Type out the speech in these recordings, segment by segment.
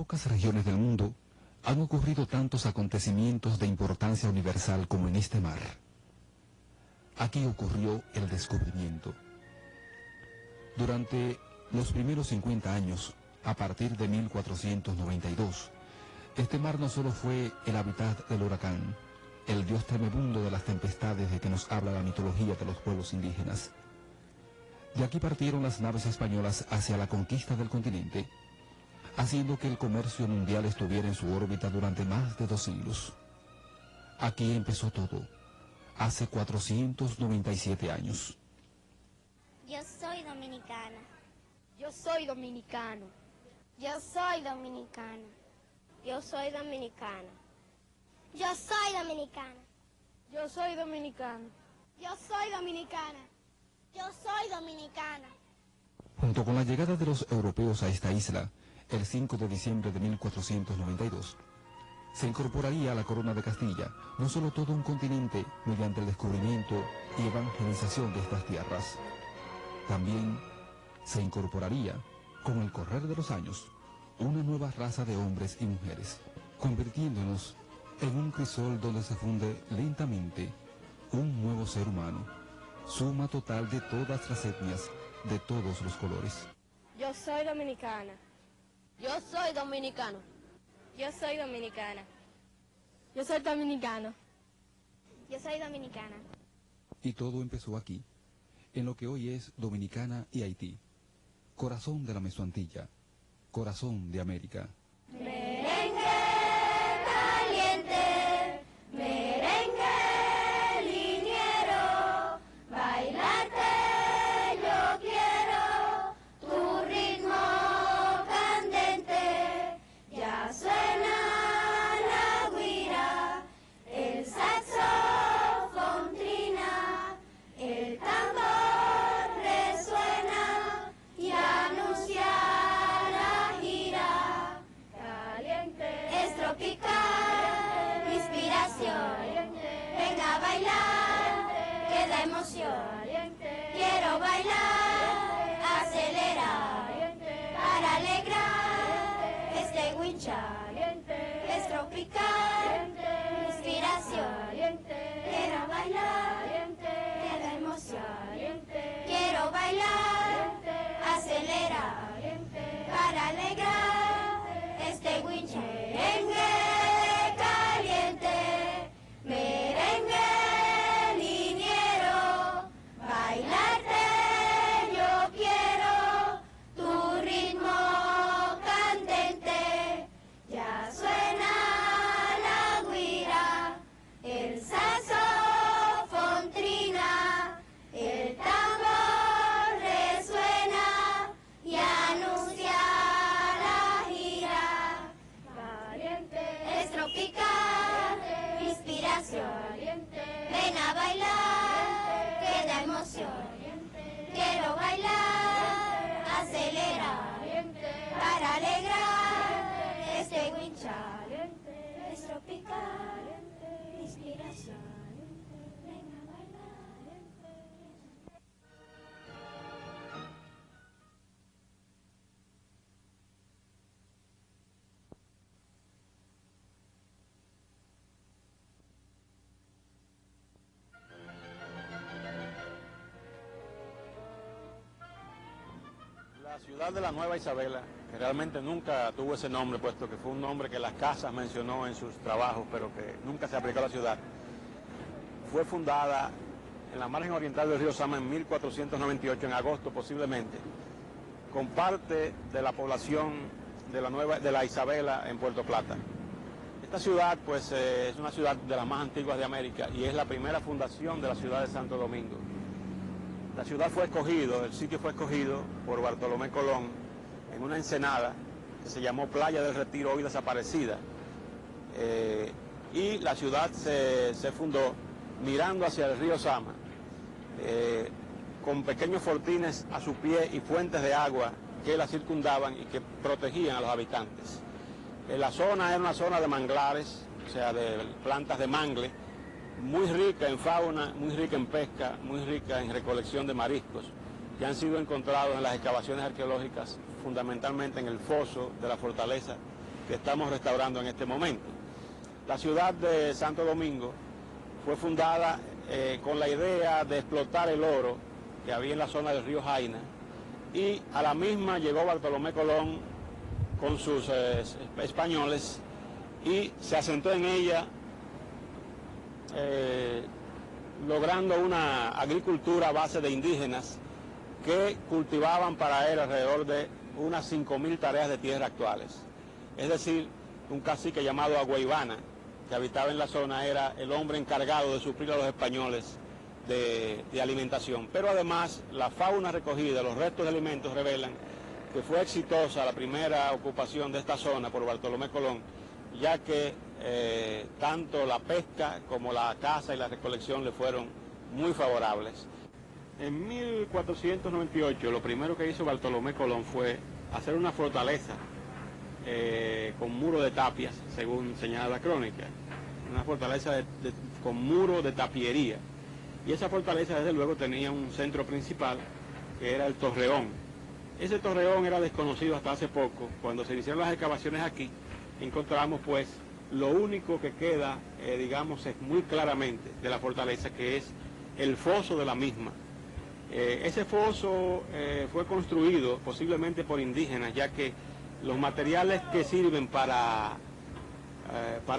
pocas regiones del mundo han ocurrido tantos acontecimientos de importancia universal como en este mar. Aquí ocurrió el descubrimiento. Durante los primeros 50 años, a partir de 1492, este mar no solo fue el hábitat del huracán, el dios tremebundo de las tempestades de que nos habla la mitología de los pueblos indígenas. De aquí partieron las naves españolas hacia la conquista del continente, haciendo que el comercio mundial estuviera en su órbita durante más de 2 siglos. Aquí empezó todo, hace 497 años. Yo soy dominicana. Yo soy dominicano. Yo soy dominicana. Yo soy dominicana. Yo soy dominicana. Yo soy dominicano. Yo soy dominicana. Yo soy dominicana. Junto con la llegada de los europeos a esta isla, el 5 de diciembre de 1492, se incorporaría a la corona de Castilla no solo todo un continente mediante el descubrimiento y evangelización de estas tierras, también se incorporaría, con el correr de los años, una nueva raza de hombres y mujeres, convirtiéndonos en un crisol donde se funde lentamente un nuevo ser humano, suma total de todas las etnias, de todos los colores. Yo soy dominicana. Yo soy dominicano. Yo soy dominicana. Yo soy dominicano. Yo soy dominicana. Y todo empezó aquí, en lo que hoy es Dominicana y Haití, corazón de la Mesoantilla, corazón de América. Merengue caliente, merengue liniero, bailarte yo quiero, tu ritmo candente, ya suena la guira, el saxofón trina, el tambor resuena y anuncia la gira. Caliente es tropical, inspiración, venga a bailar, que da emoción. Quiero bailar, acelerar, para alegrar este winchal. Es tropical, inspiración, quiero bailar, que da emoción. Quiero bailar, acelerar, para alegrar este winchal. Merengue caliente, merengue liniero, bailarte yo quiero, tu ritmo candente, ya suena la guira, el saxofón trina, el tambor resuena y anuncia la gira. Caliente es tropical, inspiración, ven a bailar, que da emoción. Quiero bailar, acelerar, para alegrar este winchal. Es tropical, inspiración, ven a bailar. La ciudad de la Nueva Isabela, que realmente nunca tuvo ese nombre, puesto que fue un nombre que las casas mencionó en sus trabajos, pero que nunca se aplicó a la ciudad, fue fundada en la margen oriental del río Sama en 1498, en agosto posiblemente, con parte de la población de la Isabela en Puerto Plata. Esta ciudad pues es una ciudad de las más antiguas de América y es la primera fundación de la ciudad de Santo Domingo. La ciudad fue escogido, el sitio fue escogido por Bartolomé Colón en una ensenada que se llamó Playa del Retiro, hoy desaparecida. Y la ciudad se fundó mirando hacia el río Sama, con pequeños fortines a su pie y fuentes de agua que la circundaban y que protegían a los habitantes. La zona era una zona de manglares, o sea, de plantas de mangle, muy rica en fauna, muy rica en pesca, muy rica en recolección de mariscos, que han sido encontrados en las excavaciones arqueológicas, fundamentalmente en el foso de la fortaleza que estamos restaurando en este momento. La ciudad de Santo Domingo fue fundada con la idea de explotar el oro que había en la zona del río Jaina, y a la misma llegó Bartolomé Colón con sus españoles y se asentó en ella, logrando una agricultura a base de indígenas que cultivaban para él alrededor de unas 5.000 tareas de tierra actuales. Es decir, un cacique llamado Agüeybana, que habitaba en la zona, era el hombre encargado de suplir a los españoles de alimentación. Pero además, la fauna recogida, los restos de alimentos revelan que fue exitosa la primera ocupación de esta zona por Bartolomé Colón, ya que tanto la pesca como la caza y la recolección le fueron muy favorables. En 1498 lo primero que hizo Bartolomé Colón fue hacer una fortaleza con muro de tapias, según señala la crónica, una fortaleza con muro de tapiería. Y esa fortaleza desde luego tenía un centro principal que era el Torreón. Ese Torreón era desconocido hasta hace poco. Cuando se hicieron las excavaciones aquí, encontramos pues lo único que queda, digamos, es muy claramente de la fortaleza, que es el foso de la misma. Ese foso fue construido posiblemente por indígenas, ya que los materiales que sirven para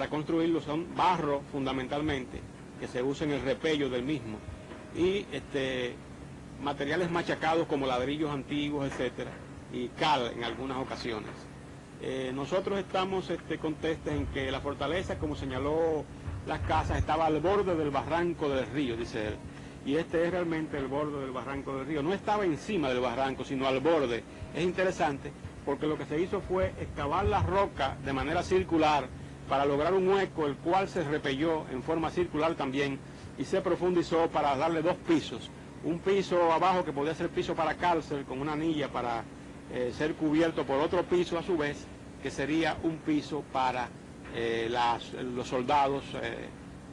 construirlo son barro fundamentalmente, que se usa en el repello del mismo, y materiales machacados como ladrillos antiguos, etcétera, y cal en algunas ocasiones. Nosotros estamos contestes en que la fortaleza, como señaló Las Casas, estaba al borde del barranco del río, dice él, y este es realmente el borde del barranco del río. No estaba encima del barranco, sino al borde. Es interesante porque lo que se hizo fue excavar la roca de manera circular para lograr un hueco, el cual se repelló en forma circular también y se profundizó para darle dos pisos. Un piso abajo que podía ser piso para cárcel, con una anilla para ser cubierto por otro piso a su vez, que sería un piso para los soldados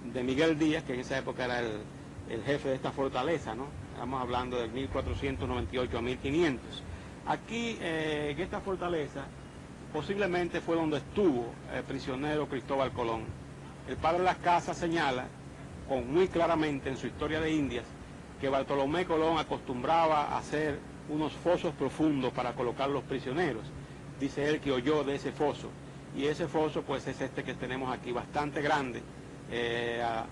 de Miguel Díaz, que en esa época era el jefe de esta fortaleza, ¿no? Estamos hablando de 1498 a 1500. Aquí, en esta fortaleza, posiblemente fue donde estuvo el prisionero Cristóbal Colón. El padre de Las Casas señala, muy claramente en su Historia de Indias, que Bartolomé Colón acostumbraba a hacer unos fosos profundos para colocar los prisioneros. Dice él que oyó de ese foso, y ese foso pues es este que tenemos aquí, bastante grande, a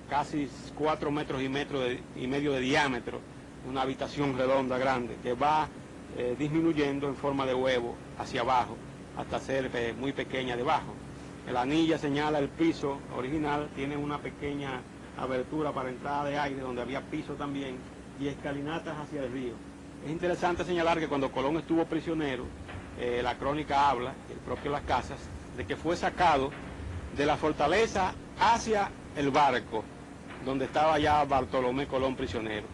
casi 4 metros y medio de diámetro, una habitación redonda grande que va disminuyendo en forma de huevo hacia abajo hasta ser muy pequeña debajo. La anilla señala el piso original, tiene una pequeña abertura para entrada de aire donde había piso también y escalinatas hacia el río. Es interesante señalar que cuando Colón estuvo prisionero, la crónica habla, el propio Las Casas, de que fue sacado de la fortaleza hacia el barco donde estaba ya Bartolomé Colón prisionero.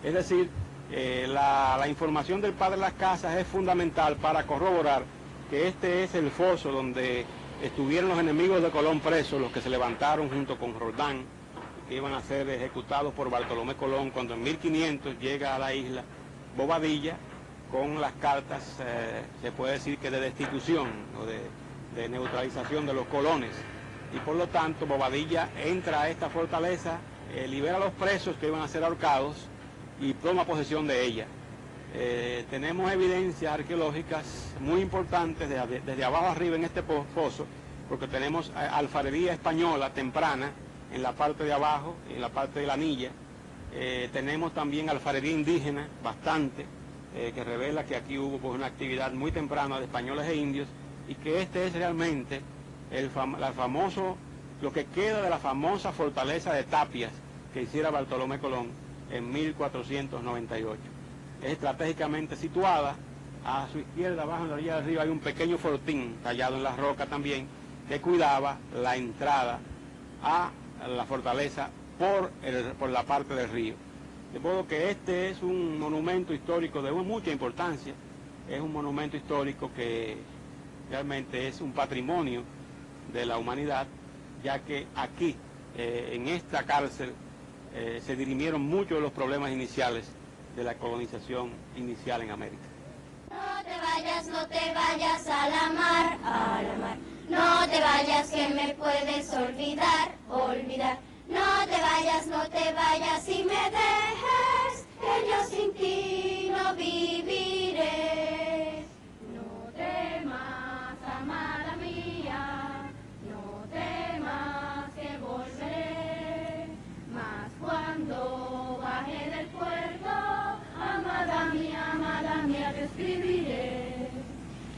Es decir, la información del padre Las Casas es fundamental para corroborar que este es el foso donde estuvieron los enemigos de Colón presos, los que se levantaron junto con Roldán, que iban a ser ejecutados por Bartolomé Colón cuando en 1500 llega a la isla Bobadilla con las cartas, se puede decir que de destitución o de neutralización de los colones. Y por lo tanto Bobadilla entra a esta fortaleza, libera a los presos que iban a ser ahorcados y toma posesión de ella. Tenemos evidencias arqueológicas muy importantes desde abajo arriba en este foso, porque tenemos alfarería española temprana en la parte de abajo, en la parte de la anilla. Tenemos también alfarería indígena, bastante, que revela que aquí hubo pues, una actividad muy temprana de españoles e indios, y que este es realmente lo que queda de la famosa fortaleza de tapias que hiciera Bartolomé Colón en 1498. Es estratégicamente situada, a su izquierda, abajo en la orilla del río, hay un pequeño fortín tallado en la roca también, que cuidaba la entrada a la fortaleza por la parte del río. De modo que este es un monumento histórico de mucha importancia, es un monumento histórico que realmente es un patrimonio de la humanidad, ya que aquí, en esta cárcel, se dirimieron muchos de los problemas iniciales de la colonización inicial en América. No te vayas a la mar, No te vayas que me puedes olvidar, olvidar. No te vayas y me dejes, que yo sin ti no viviré. No temas, amada mía, no temas que volveré, mas cuando baje del puerto, amada mía, te escribiré.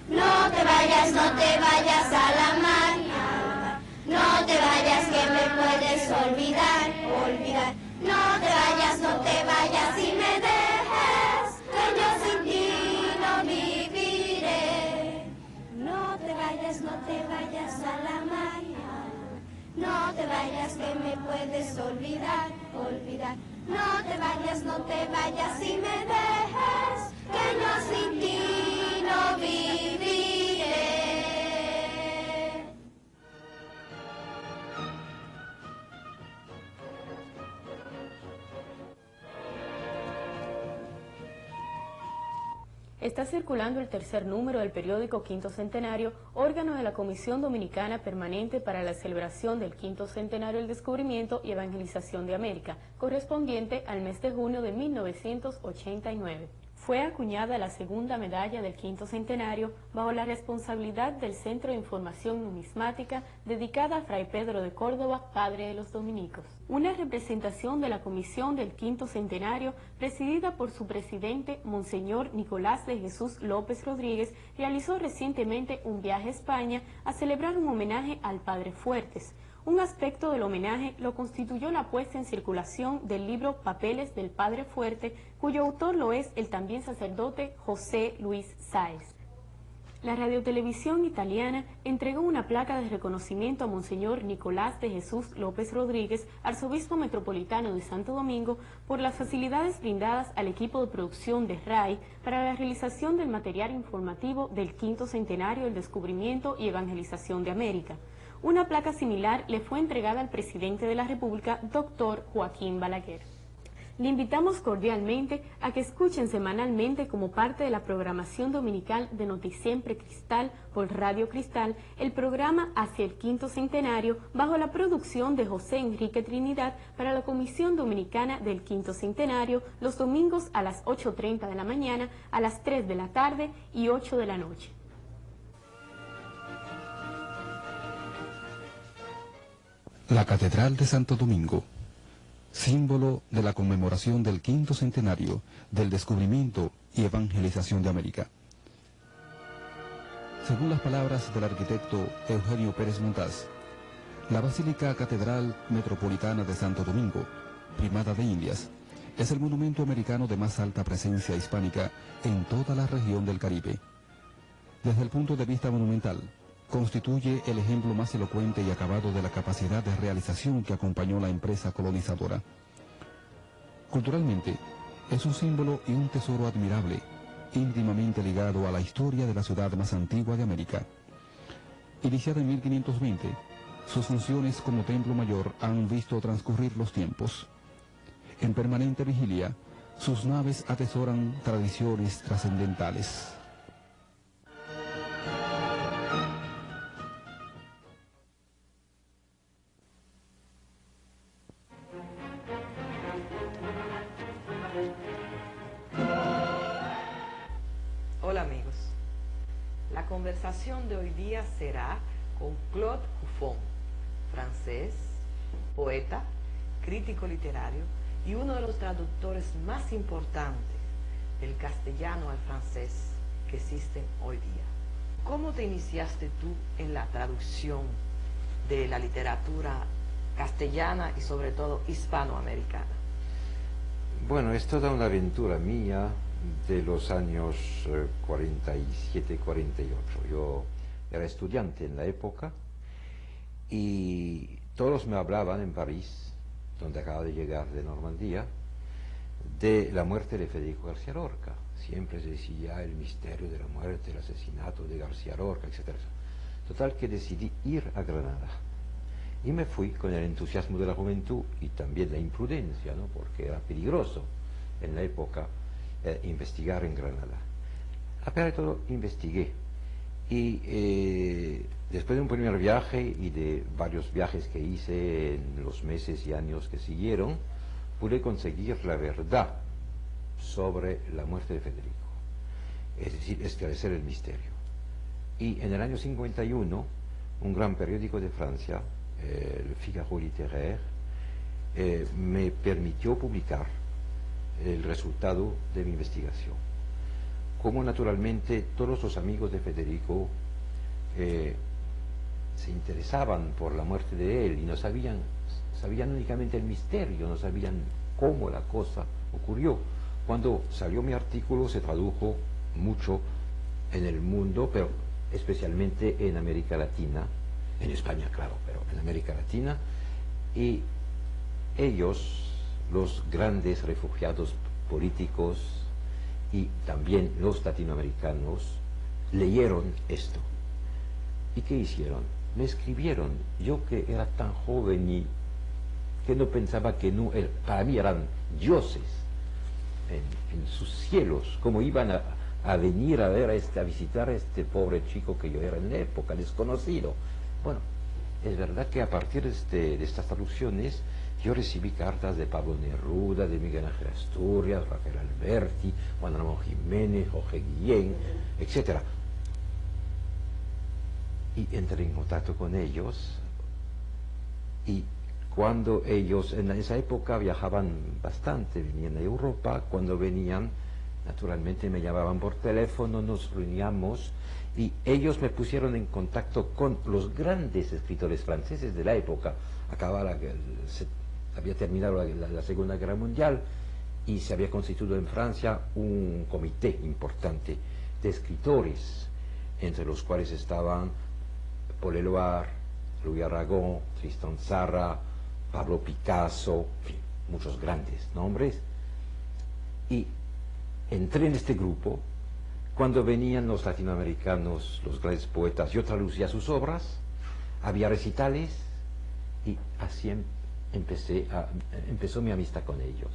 No te vayas a la mar, no te vayas que me puedes olvidar, olvidar. No te vayas y me dejes, que yo sin ti no viviré. No te vayas a la mar, no te vayas que me puedes olvidar, olvidar. No te vayas y me dejes, que yo sin ti no viviré. Está circulando el tercer número del periódico Quinto Centenario, órgano de la Comisión Dominicana Permanente para la celebración del Quinto Centenario del Descubrimiento y Evangelización de América, correspondiente al mes de junio de 1989. Fue acuñada la segunda medalla del Quinto Centenario bajo la responsabilidad del Centro de Información Numismática dedicada a Fray Pedro de Córdoba, padre de los dominicos. Una representación de la Comisión del Quinto Centenario, presidida por su presidente, Monseñor Nicolás de Jesús López Rodríguez, realizó recientemente un viaje a España a celebrar un homenaje al Padre Fuertes. Un aspecto del homenaje lo constituyó la puesta en circulación del libro Papeles del Padre Fuerte, cuyo autor lo es el también sacerdote José Luis Sáez. La radiotelevisión italiana entregó una placa de reconocimiento a Monseñor Nicolás de Jesús López Rodríguez, arzobispo metropolitano de Santo Domingo, por las facilidades brindadas al equipo de producción de RAI para la realización del material informativo del quinto centenario del descubrimiento y evangelización de América. Una placa similar le fue entregada al presidente de la República, doctor Joaquín Balaguer. Le invitamos cordialmente a que escuchen semanalmente como parte de la programación dominical de Noticiempre Cristal por Radio Cristal el programa Hacia el Quinto Centenario bajo la producción de José Enrique Trinidad para la Comisión Dominicana del Quinto Centenario los domingos a las 8:30 de la mañana, a las 3 de la tarde y 8 de la noche. La Catedral de Santo Domingo, símbolo de la conmemoración del quinto centenario del descubrimiento y evangelización de América. Según las palabras del arquitecto Eugenio Pérez Montaz, la Basílica Catedral Metropolitana de Santo Domingo, primada de Indias, es el monumento americano de más alta presencia hispánica en toda la región del Caribe. Desde el punto de vista monumental, constituye el ejemplo más elocuente y acabado de la capacidad de realización que acompañó la empresa colonizadora. Culturalmente, es un símbolo y un tesoro admirable, íntimamente ligado a la historia de la ciudad más antigua de América. Iniciada en 1520, sus funciones como templo mayor han visto transcurrir los tiempos. En permanente vigilia, sus naves atesoran tradiciones trascendentales. Hola amigos, la conversación de hoy día será con Claude Buffon, francés, poeta, crítico literario y uno de los traductores más importantes del castellano al francés que existen hoy día. ¿Cómo te iniciaste tú en la traducción de la literatura castellana y sobre todo hispanoamericana? Bueno, es toda una aventura mía de los años 47-48. Yo era estudiante en la época y todos me hablaban en París, donde acaba de llegar de Normandía, de la muerte de Federico García Lorca. Siempre se decía el misterio de la muerte, el asesinato de García Lorca, etc. Total que decidí ir a Granada. Y me fui con el entusiasmo de la juventud y también la imprudencia, ¿no? Porque era peligroso en la época investigar en Granada. A pesar de todo, investigué Y después de un primer viaje y de varios viajes que hice en los meses y años que siguieron, pude conseguir la verdad sobre la muerte de Federico, es decir, esclarecer el misterio. Y en el año 51, un gran periódico de Francia, el Figaro Littéraire, me permitió publicar el resultado de mi investigación. Como naturalmente todos los amigos de Federico se interesaban por la muerte de él y no sabían únicamente el misterio, no sabían cómo la cosa ocurrió. Cuando salió mi artículo se tradujo mucho en el mundo, pero especialmente en América Latina, en España claro, pero en América Latina, y ellos, los grandes refugiados políticos y también los latinoamericanos, leyeron esto. ¿Y qué hicieron? Me escribieron. Yo que era tan joven y que no pensaba que no, para mí eran dioses en sus cielos, como iban a venir a ver a visitar a este pobre chico que yo era en la época, desconocido. Bueno, es verdad que a partir de estas traducciones yo recibí cartas de Pablo Neruda, de Miguel Ángel Asturias, Rafael Alberti, Juan Ramón Jiménez, Jorge Guillén, etc. Y entré en contacto con ellos, y cuando ellos, en esa época viajaban bastante, venían a Europa, cuando venían, naturalmente me llamaban por teléfono, nos reuníamos, y ellos me pusieron en contacto con los grandes escritores franceses de la época. Había terminado la Segunda Guerra Mundial y se había constituido en Francia un comité importante de escritores, entre los cuales estaban Paul Éluard, Louis Aragon, Tristan Tzara, Pablo Picasso, en fin, muchos grandes nombres. Y entré en este grupo. Cuando venían los latinoamericanos, los grandes poetas, yo traducía sus obras, había recitales, y así empezó mi amistad con ellos.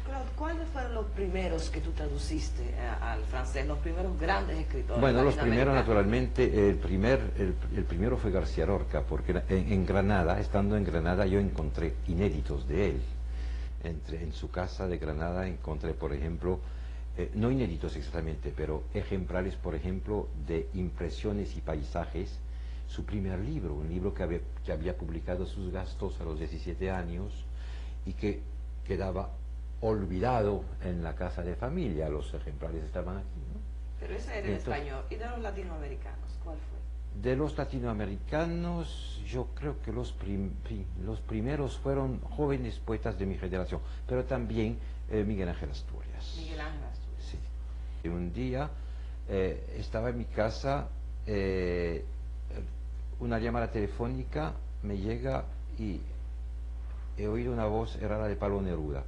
Claude, ¿cuáles fueron los primeros que tú traduciste al francés, los primeros grandes escritores? Bueno, los primeros, naturalmente, el primero fue García Lorca, porque en Granada, estando en Granada, yo encontré inéditos de él. En su casa de Granada encontré, por ejemplo, no inéditos exactamente, pero ejemplares, por ejemplo, de impresiones y paisajes. Su primer libro, un libro que había publicado sus gastos a los 17 años y que quedaba olvidado en la casa de familia. Los ejemplares estaban aquí, ¿no? Pero ese era en español. ¿Y de los latinoamericanos cuál fue? De los latinoamericanos, yo creo que los primeros fueron jóvenes poetas de mi generación, pero también Miguel Ángel Asturias. Miguel Ángel Asturias. Sí. Y un día estaba en mi casa, una llamada telefónica me llega y he oído una voz, era la de Pablo Neruda.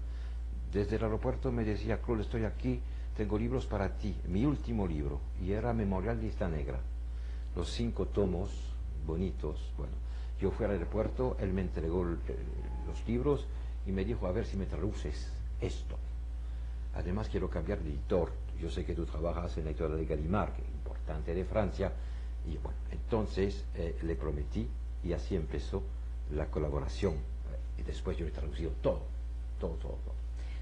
Desde el aeropuerto me decía: Claude, estoy aquí, tengo libros para ti, mi último libro, y era Memorial de Isla Negra, los 5 tomos bonitos. Bueno, yo fui al aeropuerto, él me entregó los libros y me dijo: a ver si me traduces esto. Además quiero cambiar de editor, yo sé que tú trabajas en la editorial de Gallimard, que es importante de Francia, y bueno, entonces le prometí, y así empezó la colaboración. Y después yo he traducido todo.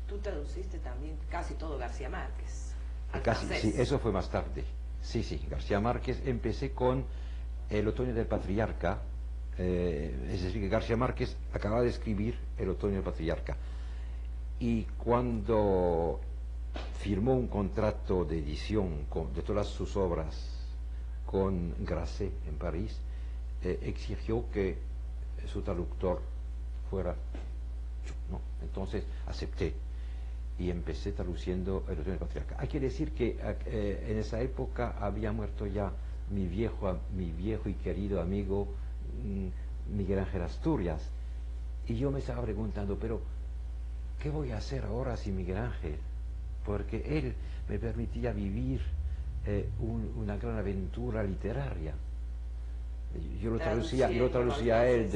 Tú traduciste también casi todo García Márquez al casi, francés. sí, eso fue más tarde. Sí, García Márquez. Empecé con El otoño del patriarca, es decir, que García Márquez acababa de escribir El otoño del patriarca. Y cuando firmó un contrato de edición de todas sus obras con Grasset en París, exigió que su traductor fuera yo, ¿no? Entonces acepté y empecé traduciendo El otoño del patriarca. Hay que decir que en esa época había muerto ya mi viejo y querido amigo Miguel Ángel Asturias, y yo me estaba preguntando, pero ¿qué voy a hacer ahora sin Miguel Ángel? Porque él me permitía vivir una gran aventura literaria. Yo lo traducía a él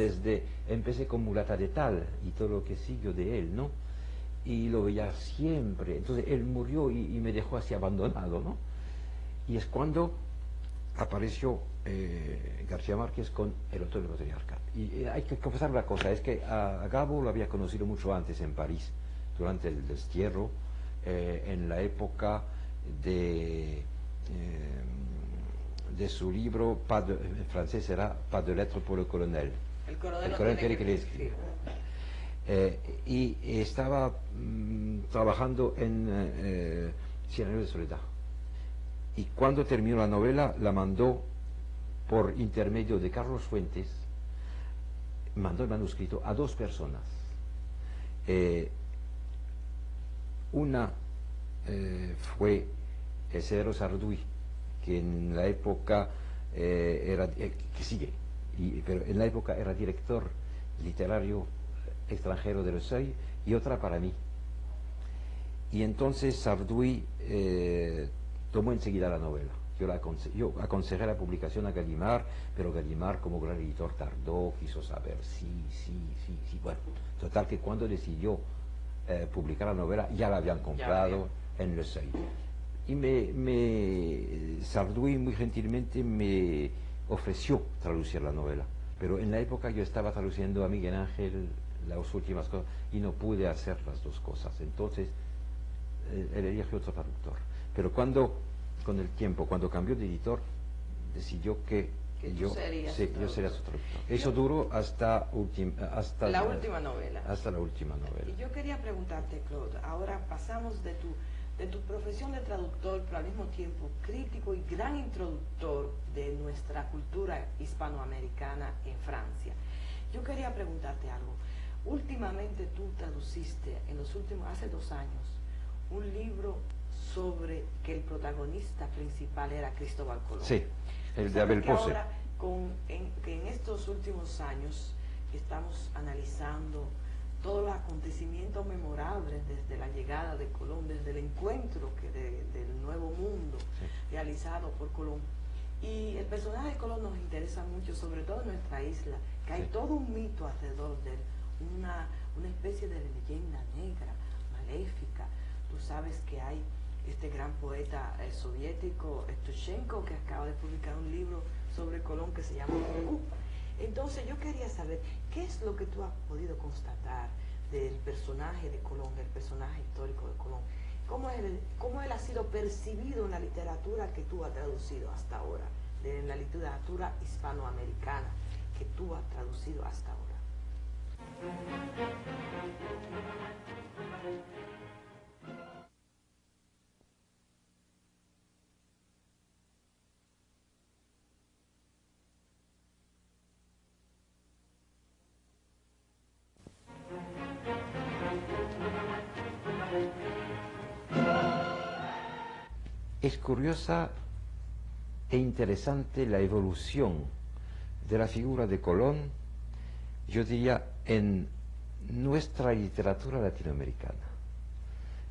empecé con Mulata de Tal y todo lo que siguió de él, ¿no? Y lo veía siempre. Entonces él murió y me dejó así abandonado, ¿no? Y es cuando apareció García Márquez con El Otoño Patriarcal. Y hay que confesar una cosa, es que a Gabo lo había conocido mucho antes en París, durante el destierro, en la época de su libro, en francés era Pas de lettres pour le colonel. El coronel quiere que le escriba. Y estaba trabajando en Cien años de soledad. Y cuando terminó la novela, la mandó por intermedio de Carlos Fuentes, mandó el manuscrito a 2 personas. Una fue Severo Sarduy, que en la época era, que sigue, pero en la época era director literario extranjero de Le Seuil, y otra para mí. Y entonces Sarduy tomó enseguida la novela. Yo aconsejé la publicación a Gallimard, pero Gallimard, como gran editor, tardó, quiso saber sí. Bueno, total que cuando decidió publicar la novela, ya la habían comprado en Le Seuil. Y Sarduy muy gentilmente me ofreció traducir la novela, pero en la época yo estaba traduciendo a Miguel Ángel las últimas cosas y no pude hacer las 2 cosas. Entonces él eligió otro traductor. Pero con el tiempo, cuando cambió de editor, decidió que yo sería su traductor. Eso duró hasta la última novela. Hasta la última novela. Y yo quería preguntarte, Claude, ahora pasamos de tu profesión de traductor, pero al mismo tiempo crítico y gran introductor de nuestra cultura hispanoamericana en Francia. Yo quería preguntarte algo. Últimamente tú traduciste, hace 2 años, un libro sobre que el protagonista principal era Cristóbal Colón. Sí, el de Abel Pose. Ahora, que en estos últimos años estamos analizando todos los acontecimientos memorables desde la llegada de Colón, desde el encuentro del Nuevo Mundo realizado por Colón. Y el personaje de Colón nos interesa mucho, sobre todo en nuestra isla, que hay todo un mito alrededor de él, una especie de leyenda negra, maléfica. Tú sabes que hay este gran poeta soviético, Evtushenko, que acaba de publicar un libro sobre Colón que se llama Moscú. Entonces yo quería saber, ¿qué es lo que tú has podido constatar del personaje de Colón, del personaje histórico de Colón? ¿Cómo él ha sido percibido en la literatura que tú has traducido hasta ahora, en la literatura hispanoamericana que tú has traducido hasta ahora? Es curiosa e interesante la evolución de la figura de Colón, yo diría, en nuestra literatura latinoamericana.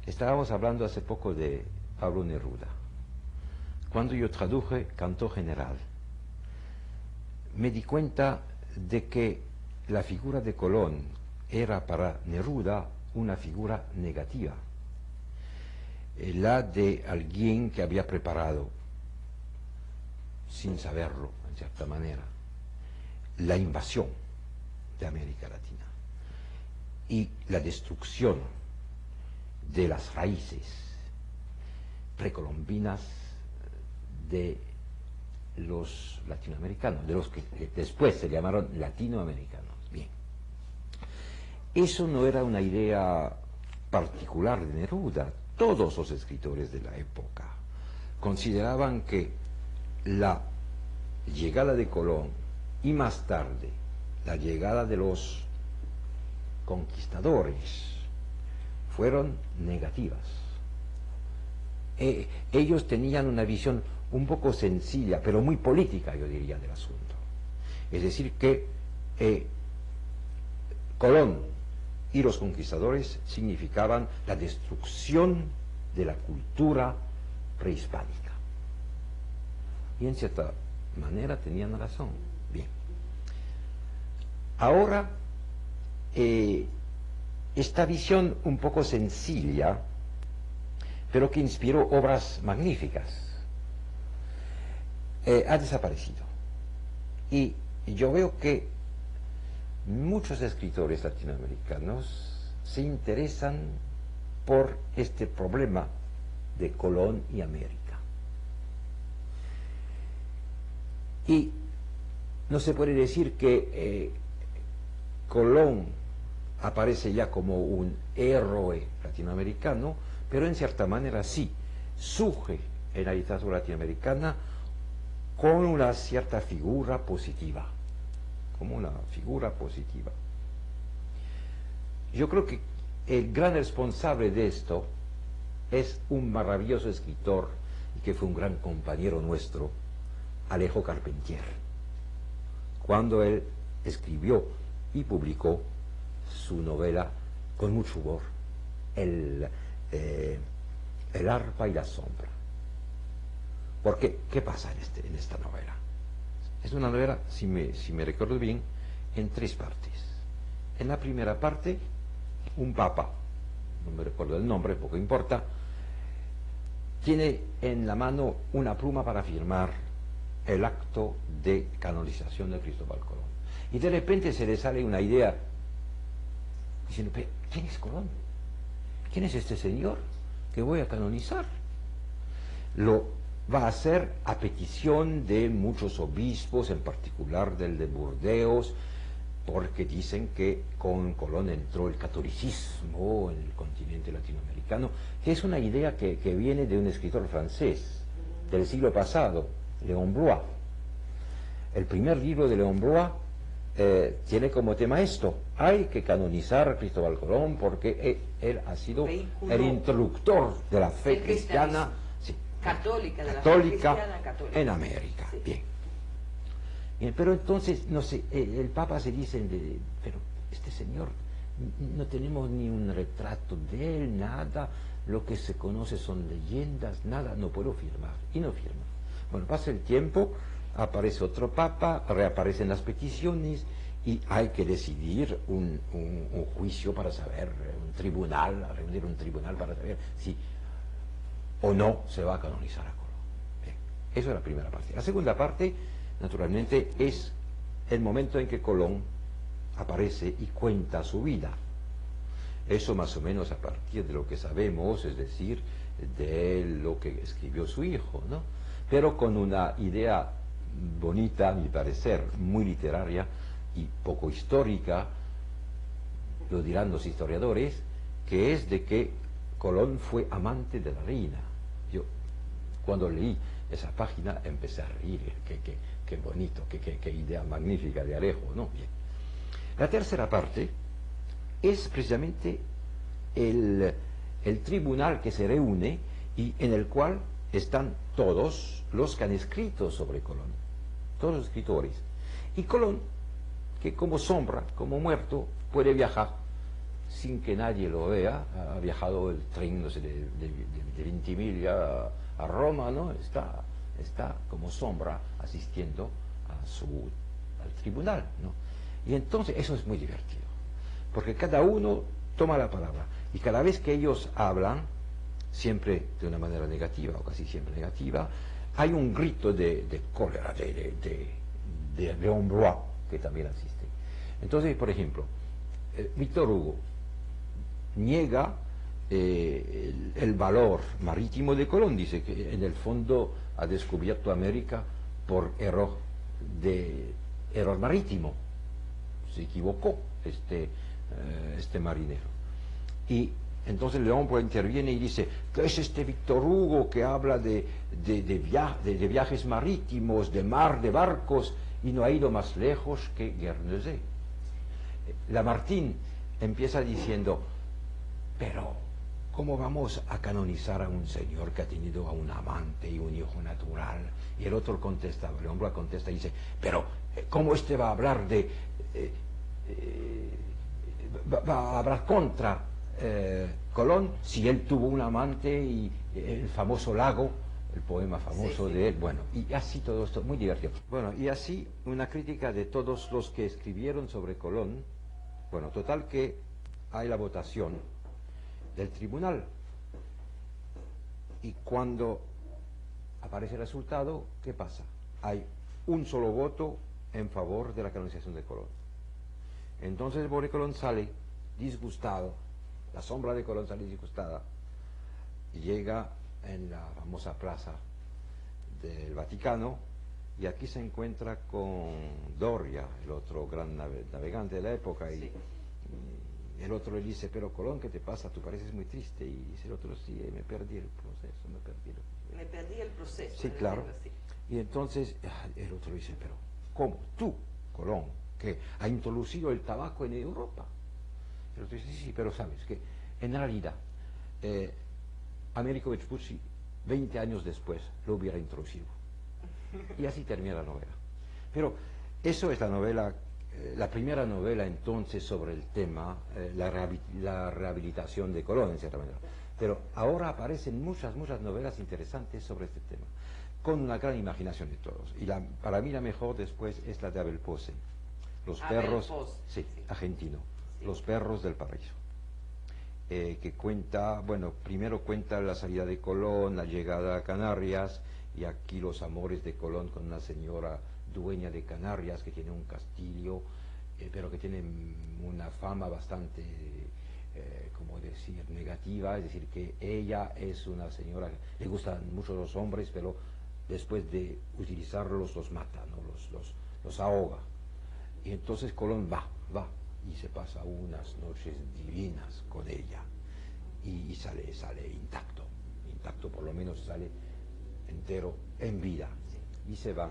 Estábamos hablando hace poco de Pablo Neruda. Cuando yo traduje Canto General, me di cuenta de que la figura de Colón era para Neruda una figura negativa, la de alguien que había preparado, sin saberlo, en cierta manera, la invasión de América Latina y la destrucción de las raíces precolombinas de los latinoamericanos, de los que después se llamaron latinoamericanos. Bien, eso no era una idea particular de Neruda. Todos los escritores de la época consideraban que la llegada de Colón y más tarde la llegada de los conquistadores fueron negativas. Ellos tenían una visión un poco sencilla, pero muy política, yo diría, del asunto. Es decir, que Colón y los conquistadores significaban la destrucción de la cultura prehispánica. Y en cierta manera tenían razón. Bien. Ahora, esta visión un poco sencilla, pero que inspiró obras magníficas, ha desaparecido. Y yo veo que muchos escritores latinoamericanos se interesan por este problema de Colón y América. Y no se puede decir que Colón aparece ya como un héroe latinoamericano, pero en cierta manera sí, surge en la literatura latinoamericana con una cierta figura positiva, como una figura positiva. Yo creo que el gran responsable de esto es un maravilloso escritor y que fue un gran compañero nuestro, Alejo Carpentier, cuando él escribió y publicó su novela con mucho humor, El arpa y la sombra. Porque, ¿qué pasa en esta novela? Es una novela, si me recuerdo bien, en 3 partes. En la primera parte, un papa, no me recuerdo el nombre, poco importa, tiene en la mano una pluma para firmar el acto de canonización de Cristóbal Colón. Y de repente se le sale una idea, diciendo, ¿quién es Colón? ¿Quién es este señor que voy a canonizar? Lo va a hacer a petición de muchos obispos, en particular del de Burdeos, porque dicen que con Colón entró el catolicismo en el continente latinoamericano, que es una idea que viene de un escritor francés del siglo pasado, Léon Bloy. El primer libro de Léon Bloy tiene como tema esto: hay que canonizar a Cristóbal Colón porque él ha sido el introductor de la fe cristiana católica, de la fe cristiana católica en América. Sí. Bien, pero entonces, no sé, el Papa se dice, pero este señor, no tenemos ni un retrato de él, nada, lo que se conoce son leyendas, nada, no puedo firmar, y no firma. Bueno, pasa el tiempo, aparece otro Papa, reaparecen las peticiones, y hay que decidir un juicio para saber, un tribunal, reunir un tribunal para saber si o no se va a canonizar a Colón. Bien, eso es la primera parte. La segunda parte, naturalmente, es el momento en que Colón aparece y cuenta su vida. Eso más o menos a partir de lo que sabemos, es decir, de lo que escribió su hijo, ¿no? Pero con una idea bonita, a mi parecer, muy literaria y poco histórica, lo dirán los historiadores, que es de que Colón fue amante de la reina. Yo, cuando leí esa página, empecé a reír, qué bonito, qué idea magnífica de Alejo, ¿no? Bien. La tercera parte es precisamente el tribunal que se reúne y en el cual están todos los que han escrito sobre Colón, todos los escritores. Y Colón, que como sombra, como muerto, puede viajar sin que nadie lo vea. Ha viajado el tren, no sé, de Ventimiglia a Roma, ¿no? Está como sombra asistiendo al tribunal, ¿no? Y entonces eso es muy divertido, porque cada uno toma la palabra, y cada vez que ellos hablan, siempre de una manera negativa, o casi siempre negativa, hay un grito de cólera, de Léon Bloy, que también asiste. Entonces, por ejemplo, Víctor Hugo niega el valor marítimo de Colón, dice que en el fondo ha descubierto América por error marítimo, se equivocó este marinero. Y entonces León interviene y dice, ¿qué es este Víctor Hugo que habla de viajes marítimos, de mar, de barcos, y no ha ido más lejos que Guernesey? Lamartine empieza diciendo, pero ¿cómo vamos a canonizar a un señor que ha tenido a un amante y un hijo natural? Y el otro contesta, León Bloy contesta y dice, pero ¿cómo este va a hablar va a hablar contra Colón si él tuvo un amante y el famoso lago, el poema famoso de él? Bueno, y así todo esto, muy divertido. Bueno, y así una crítica de todos los que escribieron sobre Colón. Bueno, total que hay la votación del tribunal, y cuando aparece el resultado, ¿qué pasa? hay un solo voto en favor de la canonización de Colón. Entonces Boris Colón sale disgustado, la sombra de Colón sale disgustada, y llega en la famosa plaza del Vaticano, y aquí se encuentra con Doria, el otro gran navegante de la época, y el otro le dice, pero Colón, ¿qué te pasa? Tú pareces muy triste. Y dice el otro, sí, me perdí el proceso, Me perdí el proceso. Sí, claro. Y entonces el otro dice, pero ¿cómo? Tú, Colón, que ha introducido el tabaco en Europa. El otro dice, sí, pero sabes que en realidad Américo Vespucci 20 años después lo hubiera introducido. Y así termina la novela. Pero eso es la novela, la primera novela entonces sobre el tema, la rehabilitación de Colón en cierta manera. Pero ahora aparecen muchas novelas interesantes sobre este tema, con una gran imaginación de todos. Y para mí la mejor después es la de Abel Pose, Los perros, sí, argentino, sí. Los perros del paraíso. Que cuenta, bueno, primero cuenta la salida de Colón, la llegada a Canarias, y aquí los amores de Colón con una señora dueña de Canarias que tiene un castillo, pero que tiene una fama bastante, como decir, negativa, es decir, que ella es una señora, le gustan mucho los hombres, pero después de utilizarlos los mata, ¿no? los ahoga. Y entonces Colón va, y se pasa unas noches divinas con ella, y sale intacto, por lo menos sale entero en vida, y se va.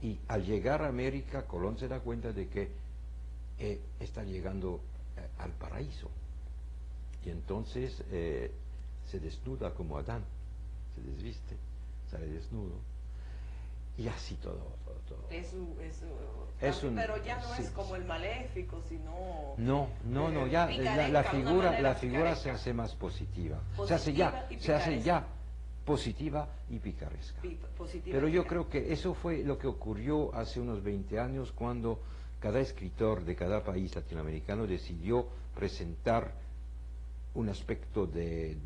Y al llegar a América, Colón se da cuenta de que está llegando al paraíso, y entonces se desnuda como Adán, se desviste, sale desnudo, y así todo. Pero ya no es como el maléfico, sino... No, ya la figura se hace más positiva, se hace ya positiva y picaresca. Pero yo creo que eso fue lo que ocurrió hace unos 20 años, cuando cada escritor de cada país latinoamericano decidió presentar un aspecto de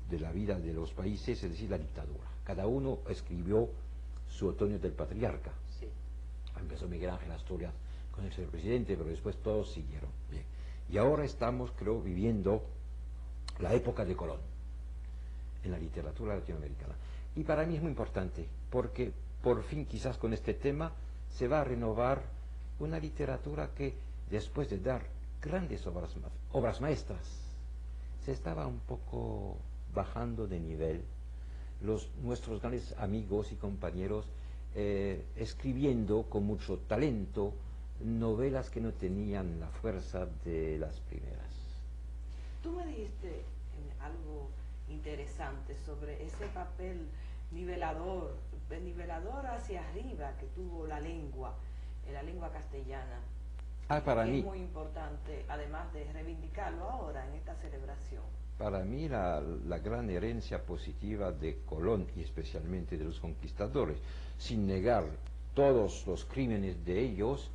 la vida de los países, es decir, la dictadura. Cada uno escribió su otoño del patriarca. Sí. Empezó Miguel Ángel Asturias con el señor presidente, pero después todos siguieron. Bien. Y ahora estamos, creo, viviendo la época de Colón en la literatura latinoamericana. Y para mí es muy importante, porque por fin quizás con este tema se va a renovar una literatura que, después de dar grandes obras maestras, se estaba un poco bajando de nivel. Nuestros grandes amigos y compañeros escribiendo con mucho talento novelas que no tenían la fuerza de las primeras. Tú me dijiste algo interesante sobre ese papel nivelador hacia arriba que tuvo la lengua castellana. Para mí es muy importante, además de reivindicarlo ahora en esta celebración. Para mí la gran herencia positiva de Colón, y especialmente de los conquistadores, sin negar todos los crímenes de ellos,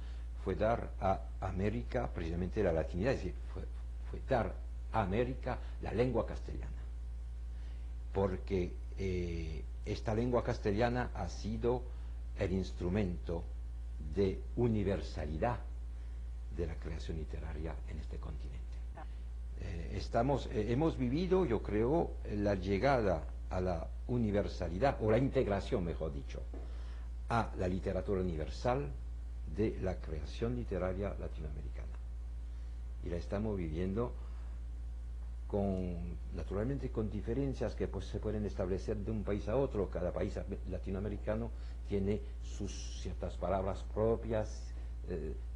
fue dar a América precisamente la latinidad, es decir, fue dar a América la lengua castellana. Porque esta lengua castellana ha sido el instrumento de universalidad de la creación literaria en este continente. Hemos vivido, yo creo, la llegada a la universalidad, o la integración, mejor dicho, a la literatura universal de la creación literaria latinoamericana. Y la estamos viviendo naturalmente con diferencias que pues se pueden establecer de un país a otro. Cada país latinoamericano tiene sus ciertas palabras propias,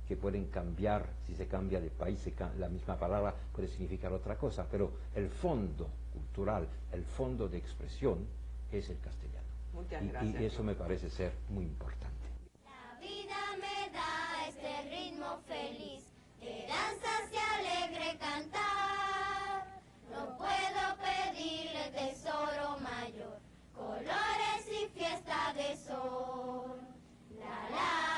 que pueden cambiar. Si se cambia de país, la misma palabra puede significar otra cosa, pero el fondo cultural, el fondo de expresión es el castellano. Muchas gracias. Y eso me parece ser muy importante. La vida me da este ritmo feliz de danzas y alegre cantar. No puedo pedirle tesoro mayor, colores y fiesta de sol. La la.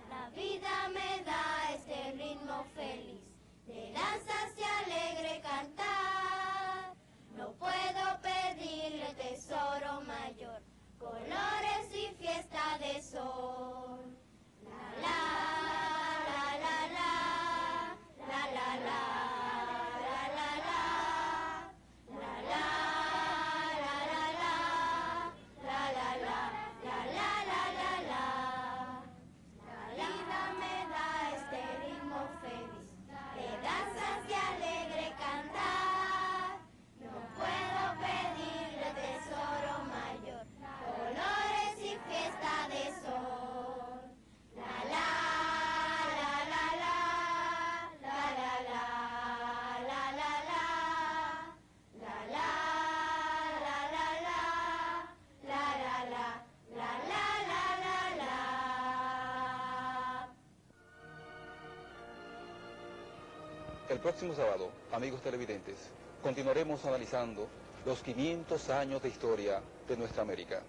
La El próximo sábado, amigos televidentes, continuaremos analizando los 500 años de historia de nuestra América.